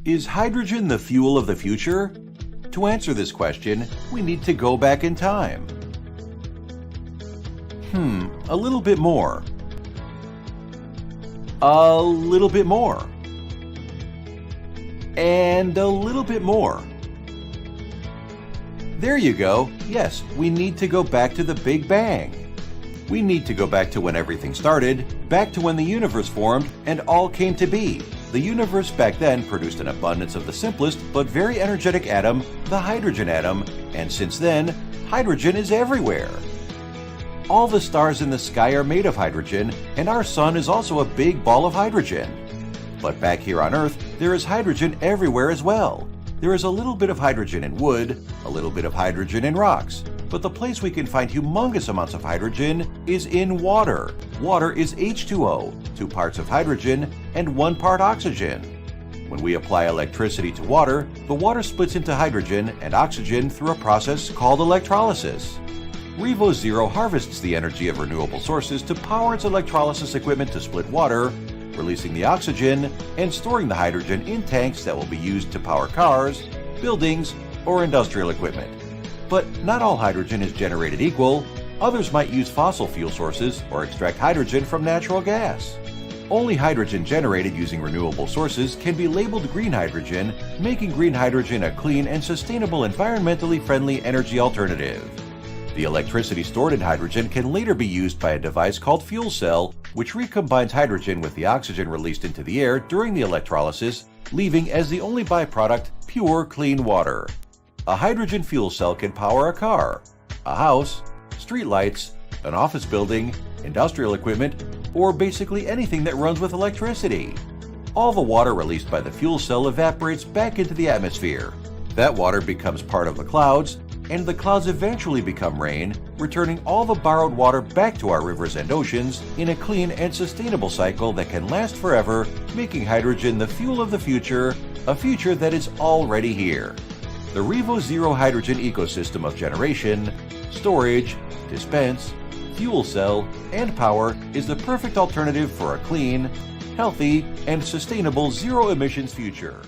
Is hydrogen the fuel of the future? To answer this question, we need to go back in time. A little bit more. A little bit more. And a little bit more. There you go. Yes, we need to go back to the Big Bang. We need to go back to when everything started, back to when the universe formed and all came to be. The universe back then produced an abundance of the simplest but very energetic atom, the hydrogen atom, and since then, hydrogen is everywhere. All the stars in the sky are made of hydrogen, and our sun is also a big ball of hydrogen. But back here on Earth, there is hydrogen everywhere as well. There is a little bit of hydrogen in wood, a little bit of hydrogen in rocks, but the place we can find humongous amounts of hydrogen is in water. Water is H2O, 2 parts of hydrogen and 1 part oxygen. When we apply electricity to water, the water splits into hydrogen and oxygen through a process called electrolysis. REVO Zero harvests the energy of renewable sources to power its electrolysis equipment to split water, releasing the oxygen and storing the hydrogen in tanks that will be used to power cars, buildings, or industrial equipment. But not all hydrogen is generated equal. Others might use fossil fuel sources or extract hydrogen from natural gas. Only hydrogen generated using renewable sources can be labeled green hydrogen, making green hydrogen a clean and sustainable environmentally friendly energy alternative. The electricity stored in hydrogen can later be used by a device called fuel cell, which recombines hydrogen with the oxygen released into the air during the electrolysis, leaving as the only byproduct pure, clean water. A hydrogen fuel cell can power a car, a house, streetlights, an office building, industrial equipment, or basically anything that runs with electricity. All the water released by the fuel cell evaporates back into the atmosphere. That water becomes part of the clouds, and the clouds eventually become rain, returning all the borrowed water back to our rivers and oceans in a clean and sustainable cycle that can last forever, making hydrogen the fuel of the future, a future that is already here. The REVO Zero hydrogen ecosystem of generation, storage, dispense, fuel cell, and power is the perfect alternative for a clean, healthy, and sustainable zero-emissions future.